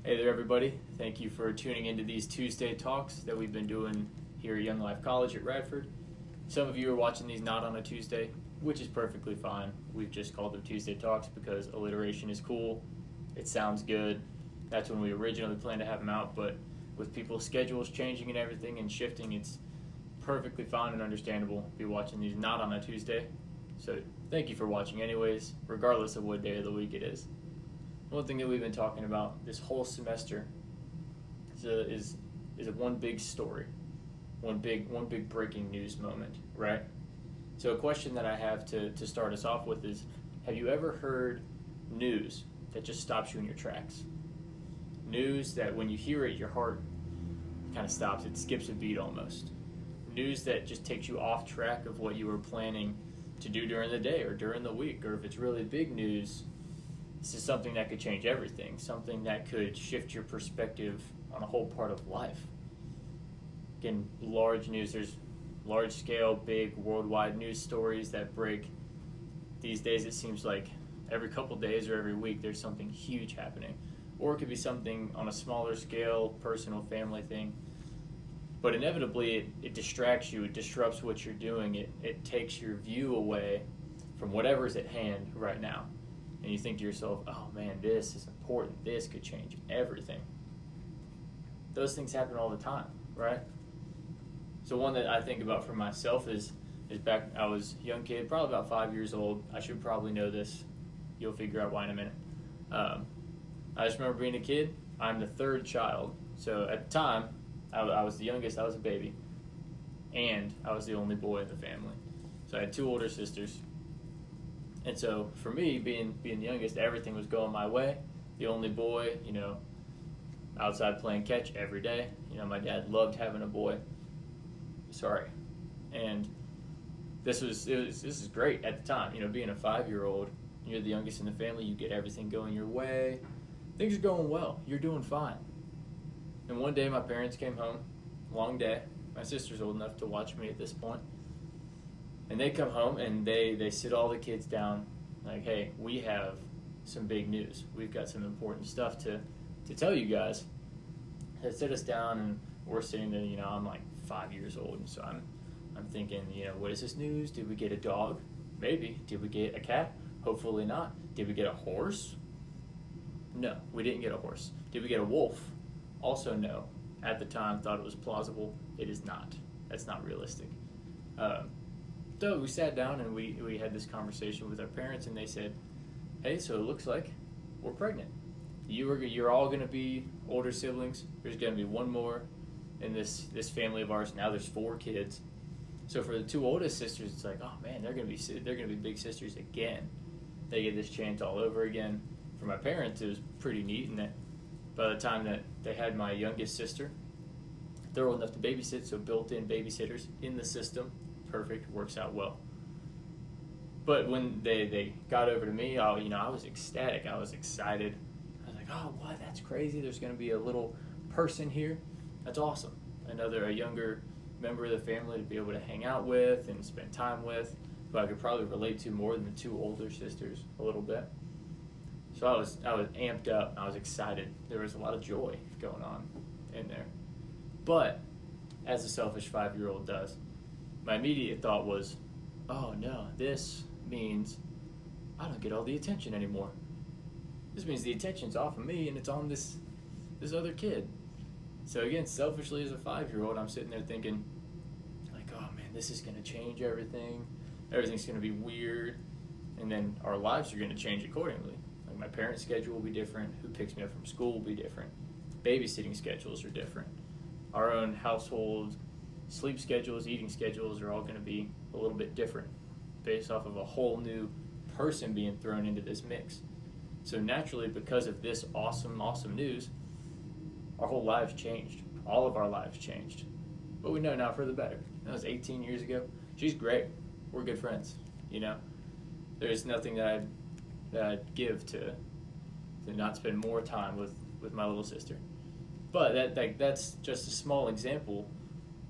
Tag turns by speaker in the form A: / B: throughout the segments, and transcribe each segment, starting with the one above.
A: Hey there, everybody. Thank you for tuning into these Tuesday talks that we've been doing here at Young Life College at Radford. Some of you are watching these not on a Tuesday, which is perfectly fine. We've just called them Tuesday talks because alliteration is cool. It sounds good. That's when we originally planned to have them out, but with people's schedules changing and everything and shifting, it's perfectly fine and understandable to be watching these not on a Tuesday. So thank you for watching anyways, regardless of what day of the week it is. One thing that we've been talking about this whole semester is a one big story, one big breaking news moment, right? So a question that I have to start us off with is, have you ever heard news that just stops you in your tracks? News that when you hear it, your heart kind of stops, it skips a beat almost. News that just takes you off track of what you were planning to do during the day or during the week, or if it's really big news, this is something that could change everything, something that could shift your perspective on a whole part of life. Again, large news, there's large scale, big, worldwide news stories that break. These days it seems like every couple days or every week there's something huge happening. Or it could be something on a smaller scale, personal, family thing. But inevitably it distracts you, it disrupts what you're doing, it takes your view away from whatever's at hand right now. And you think to yourself, oh man, this is important. This could change everything. Those things happen all the time, right? So one that I think about for myself is back, I was a young kid, probably about 5 years old. I should probably know this. You'll figure out why in a minute. I just remember being a kid. I'm the third child. So at the time, I was the youngest. I was a baby. And I was the only boy in the family. So I had two older sisters. And so for me, being the youngest, everything was going my way. The only boy, outside playing catch every day. My dad loved having a boy. Sorry. And this is great at the time. Being a 5-year-old, you're the youngest in the family, you get everything going your way. Things are going well. You're doing fine. And one day my parents came home, long day. My sister's old enough to watch me at this point. And they come home and they sit all the kids down like, hey, we have some big news. We've got some important stuff to tell you guys. They sit us down and we're sitting there, I'm like 5 years old. And so I'm thinking, what is this news? Did we get a dog? Maybe. Did we get a cat? Hopefully not. Did we get a horse? No, we didn't get a horse. Did we get a wolf? Also no. At the time, thought it was plausible. It is not. That's not realistic. So we sat down and we had this conversation with our parents, and they said, hey, so it looks like we're pregnant. You're all going to be older siblings. There's going to be one more in this family of ours. Now there's 4 kids. So for the 2 oldest sisters, it's like, oh man, they're going to be big sisters again. They get this chance all over again. For my parents, it was pretty neat in that by the time that they had my youngest sister, they're old enough to babysit, so built-in babysitters in the system. Perfect, works out well. But when they got over to me, I was ecstatic. I was excited. I was like, oh, what? That's crazy. There's going to be a little person here. That's awesome. A younger member of the family to be able to hang out with and spend time with, who I could probably relate to more than the 2 older sisters a little bit. So I was amped up. I was excited. There was a lot of joy going on in there. But as a selfish 5-year-old does, my immediate thought was, oh no, this means I don't get all the attention anymore. This means the attention's off of me and it's on this other kid. So again, selfishly as a 5-year-old, I'm sitting there thinking, like, oh man, this is going to change everything. Everything's going to be weird. And then our lives are going to change accordingly. Like my parents' schedule will be different. Who picks me up from school will be different. Babysitting schedules are different. Our own household sleep schedules, eating schedules are all going to be a little bit different based off of a whole new person being thrown into this mix. So naturally, because of this awesome news, our whole lives changed. All of our lives changed. But we know now for the better. That was 18 years ago. She's great. We're good friends. There's nothing that I'd give to not spend more time with my little sister. But that's just a small example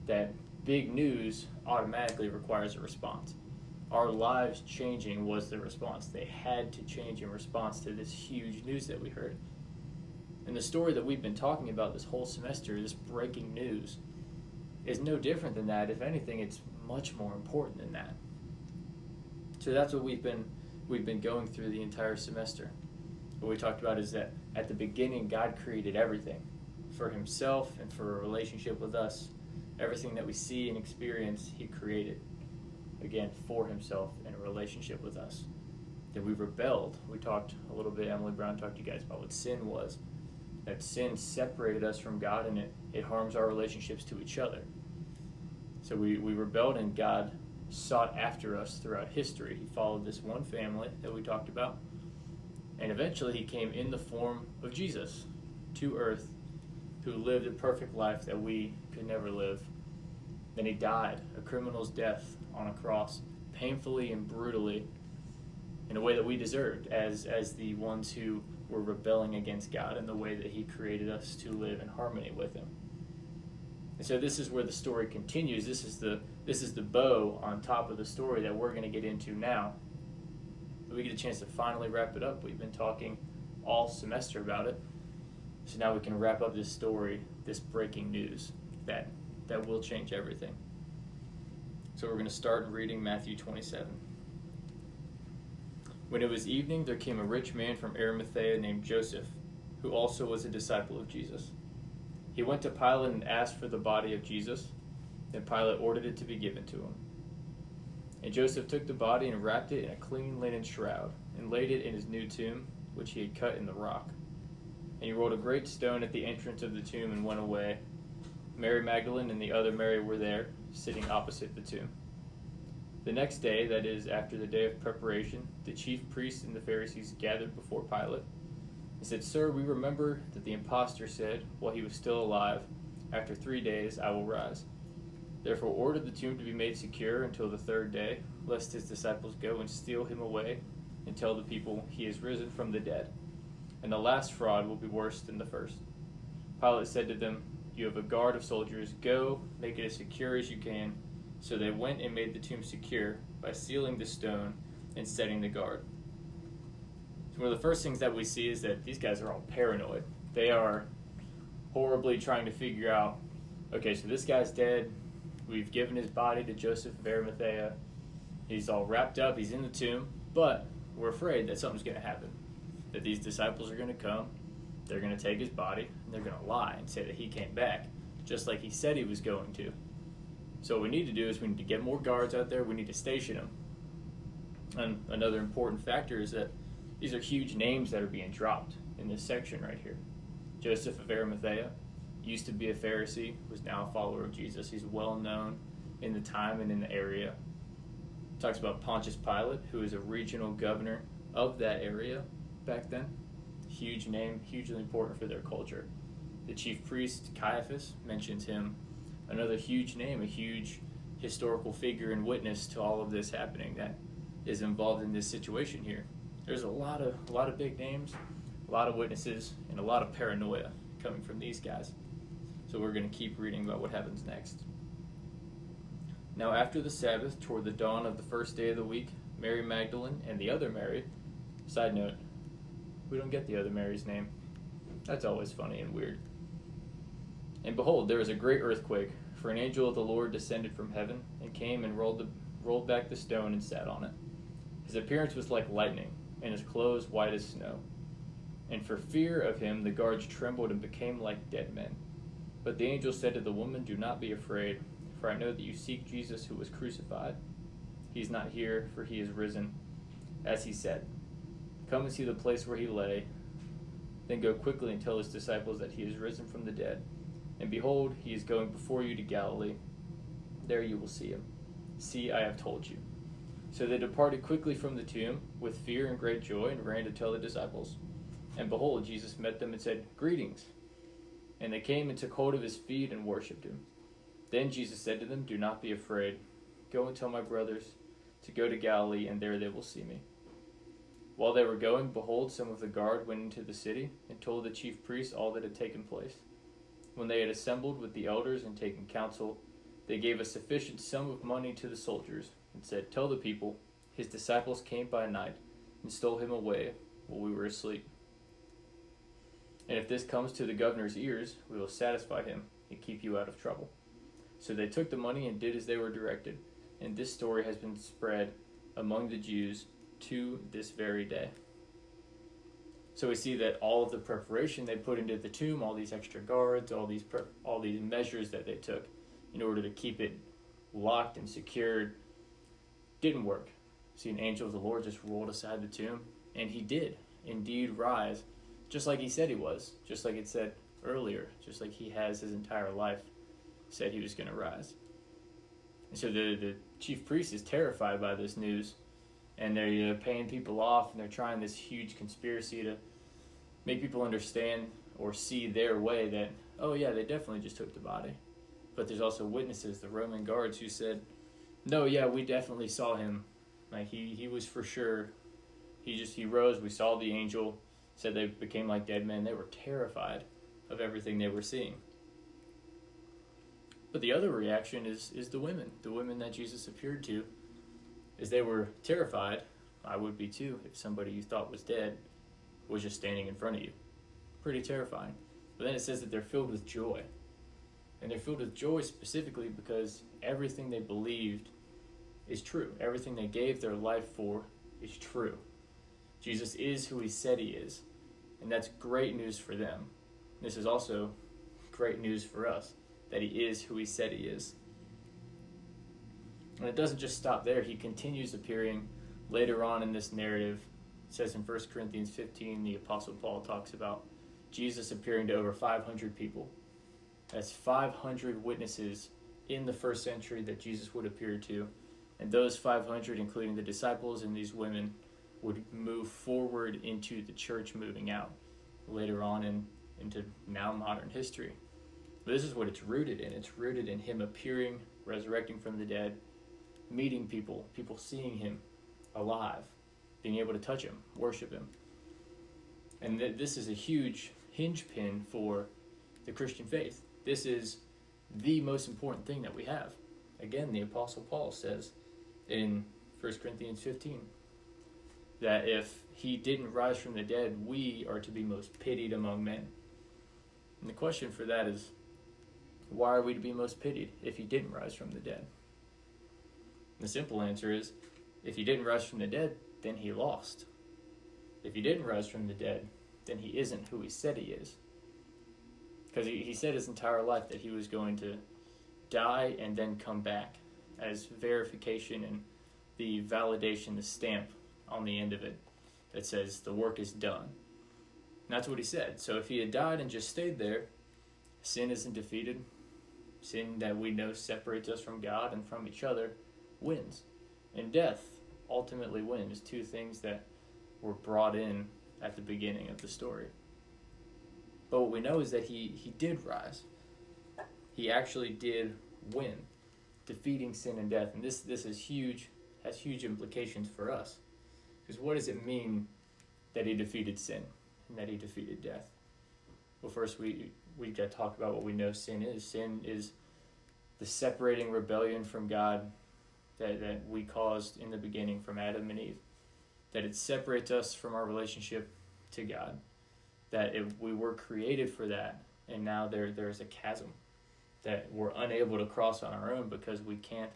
A: that big news automatically requires a response. Our lives changing was the response. They had to change in response to this huge news that we heard. And the story that we've been talking about this whole semester, this breaking news, is no different than that. If anything, it's much more important than that. So that's what we've been going through the entire semester. What we talked about is that at the beginning, God created everything for himself and for a relationship with us. Everything that we see and experience, he created, again, for himself and a relationship with us. Then we rebelled. We talked a little bit, Emily Brown talked to you guys about what sin was. That sin separated us from God, and it harms our relationships to each other. So we rebelled, and God sought after us throughout history. He followed this one family that we talked about, and eventually he came in the form of Jesus to earth, who lived a perfect life that we could never live. Then he died a criminal's death on a cross, painfully and brutally, in a way that we deserved as the ones who were rebelling against God in the way that he created us to live in harmony with him. And so this is where the story continues. This is the bow on top of the story that we're going to get into now. We get a chance to finally wrap it up. We've been talking all semester about it. So now we can wrap up this story, this breaking news that will change everything. So we're going to start reading Matthew 27. When it was evening, there came a rich man from Arimathea named Joseph, who also was a disciple of Jesus. He went to Pilate and asked for the body of Jesus. Then Pilate ordered it to be given to him. And Joseph took the body and wrapped it in a clean linen shroud, and laid it in his new tomb, which he had cut in the rock. And he rolled a great stone at the entrance of the tomb and went away. Mary Magdalene and the other Mary were there, sitting opposite the tomb. The next day, that is, after the day of preparation, the chief priests and the Pharisees gathered before Pilate and said, "Sir, we remember that the impostor said, while he was still alive, 'After 3 days I will rise.' Therefore ordered the tomb to be made secure until the third day, lest his disciples go and steal him away and tell the people he is risen from the dead. And the last fraud will be worse than the first." Pilate said to them, "You have a guard of soldiers. Go, make it as secure as you can." So they went and made the tomb secure by sealing the stone and setting the guard. So one of the first things that we see is that these guys are all paranoid. They are horribly trying to figure out, okay, so this guy's dead. We've given his body to Joseph of Arimathea. He's all wrapped up. He's in the tomb. But we're afraid that something's going to happen. That these disciples are going to come. They're going to take his body. And they're going to lie and say that he came back, just like he said he was going to. So what we need to do is we need to get more guards out there. We need to station them. And another important factor is that these are huge names that are being dropped in this section right here. Joseph of Arimathea used to be a Pharisee, was now a follower of Jesus. He's well known in the time and in the area. Talks about Pontius Pilate, who is a regional governor of that area back then. Huge name, hugely important for their culture. The chief priest, Caiaphas, mentions him. Another huge name, a huge historical figure and witness to all of this happening that is involved in this situation here. There's a lot of big names, a lot of witnesses, and a lot of paranoia coming from these guys. So we're going to keep reading about what happens next. Now after the Sabbath, toward the dawn of the first day of the week, Mary Magdalene and the other Mary, side note, we don't get the other Mary's name. That's always funny and weird. And behold, there was a great earthquake, for an angel of the Lord descended from heaven and came and rolled back the stone and sat on it. His appearance was like lightning, and his clothes white as snow. And for fear of him, the guards trembled and became like dead men. But the angel said to the woman, "Do not be afraid, for I know that you seek Jesus who was crucified. He is not here, for he is risen, as he said. Come and see the place where he lay. Then go quickly and tell his disciples that he is risen from the dead. And behold, he is going before you to Galilee. There you will see him. See, I have told you." So they departed quickly from the tomb with fear and great joy and ran to tell the disciples. And behold, Jesus met them and said, "Greetings." And they came and took hold of his feet and worshipped him. Then Jesus said to them, "Do not be afraid. Go and tell my brothers to go to Galilee, and there they will see me." While they were going, behold, some of the guard went into the city and told the chief priests all that had taken place. When they had assembled with the elders and taken counsel, they gave a sufficient sum of money to the soldiers and said, "Tell the people, his disciples came by night and stole him away while we were asleep." And if this comes to the governor's ears, we will satisfy him and keep you out of trouble. So they took the money and did as they were directed. And this story has been spread among the Jews to this very day. So we see that all of the preparation they put into the tomb, all these extra guards, all these measures that they took in order to keep it locked and secured, didn't work. See, an angel of the Lord just rolled aside the tomb, and he did indeed rise, just like he said he was, just like it said earlier, just like he has his entire life said he was going to rise. And so the chief priest is terrified by this news, and they're paying people off, and they're trying this huge conspiracy to make people understand or see their way that, oh yeah, they definitely just took the body. But there's also witnesses, the Roman guards, who said, no, yeah, we definitely saw him. Like he was for sure. He rose. We saw the angel. Said they became like dead men. They were terrified of everything they were seeing. But the other reaction is the women that Jesus appeared to, is they were terrified. I would be too if somebody you thought was dead was just standing in front of you. Pretty terrifying. But then it says that they're filled with joy. And they're filled with joy specifically because everything they believed is true. Everything they gave their life for is true. Jesus is who he said he is. And that's great news for them. This is also great news for us, that he is who he said he is. And it doesn't just stop there. He continues appearing later on in this narrative. It says in 1 Corinthians 15, the Apostle Paul talks about Jesus appearing to over 500 people. That's 500 witnesses in the first century that Jesus would appear to. And those 500, including the disciples and these women, would move forward into the church moving out later on into now modern history. But this is what it's rooted in. It's rooted in him appearing, resurrecting from the dead, meeting people seeing him alive, being able to touch him, worship him. And this is a huge hinge pin for the Christian faith. This is the most important thing that we have. Again, the Apostle Paul says in 1 Corinthians 15 that if he didn't rise from the dead, we are to be most pitied among men. And the question for that is, why are we to be most pitied if he didn't rise from the dead? And the simple answer is, if he didn't rise from the dead, then he lost. If he didn't rise from the dead, then he isn't who he said he is. Because he said his entire life that he was going to die and then come back as verification and the validation, the stamp on the end of it that says the work is done. And that's what he said. So if he had died and just stayed there, sin isn't defeated. Sin that we know separates us from God and from each other wins. And death ultimately wins. Two things that were brought in at the beginning of the story. But what we know is that he did rise. He actually did win, defeating sin and death. And this is huge, has huge implications for us. Because what does it mean that he defeated sin and that he defeated death? Well, first we got to talk about what we know sin is. Sin is the separating rebellion from God that we caused in the beginning from Adam and Eve. That it separates us from our relationship to God. That we were created for that, and now there's a chasm that we're unable to cross on our own because we can't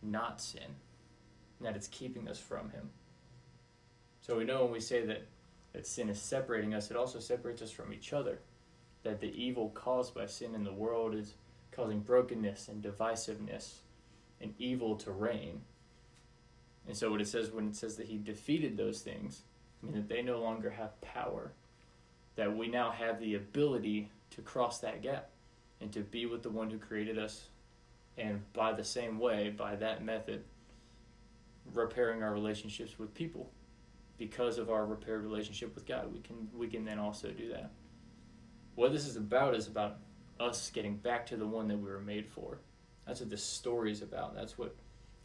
A: not sin, and that it's keeping us from him. So we know when we say that sin is separating us, it also separates us from each other, that the evil caused by sin in the world is causing brokenness and divisiveness and evil to reign. And so what it says when it says that he defeated those things, I mean that they no longer have power, that we now have the ability to cross that gap and to be with the one who created us, and by the same way, by that method, repairing our relationships with people. Because of our repaired relationship with God, we can then also do that. What this is about us getting back to the one that we were made for. That's what this story is about. That's what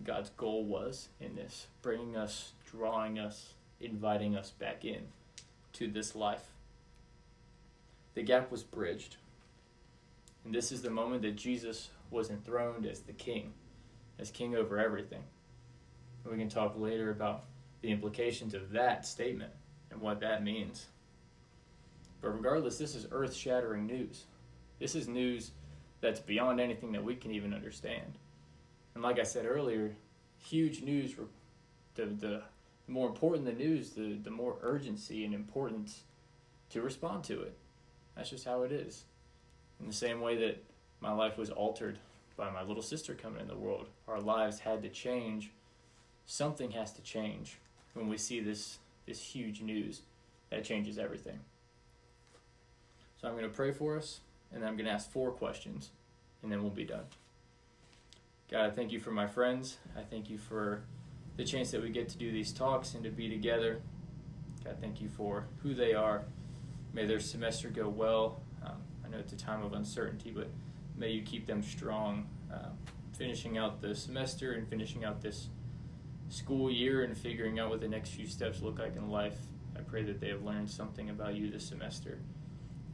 A: God's goal was in this, bringing us, drawing us, inviting us back in to this life. The gap was bridged. And this is the moment that Jesus was enthroned as the king over everything. And we can talk later about the implications of that statement and what that means. But regardless, this is earth-shattering news. This is news that's beyond anything that we can even understand. And like I said earlier, huge news, the more important the news, the more urgency and importance to respond to it. That's just how it is. In the same way that my life was altered by my little sister coming in the world, our lives had to change. Something has to change when we see this huge news that changes everything. So I'm going to pray for us, and then I'm going to ask 4 questions, and then we'll be done. God, I thank you for my friends. I thank you for the chance that we get to do these talks and to be together. God, thank you for who they are. May their semester go well. I know it's a time of uncertainty, but may you keep them strong, finishing out the semester and finishing out this school year and figuring out what the next few steps look like in life. I pray that they have learned something about you this semester,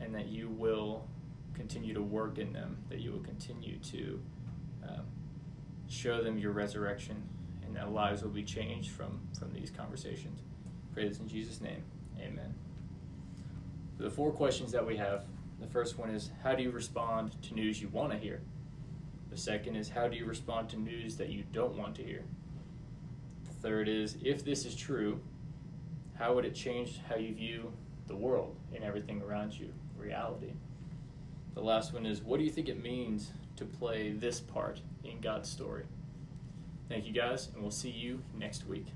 A: and that you will continue to work in them, that you will continue to show them your resurrection, and that lives will be changed from these conversations. Pray this in Jesus' name. Amen. The 4 questions that we have. The first one is, how do you respond to news you want to hear? The second is, how do you respond to news that you don't want to hear? The third is, if this is true, how would it change how you view the world and everything around you, reality? The last one is, what do you think it means to play this part in God's story? Thank you guys, and we'll see you next week.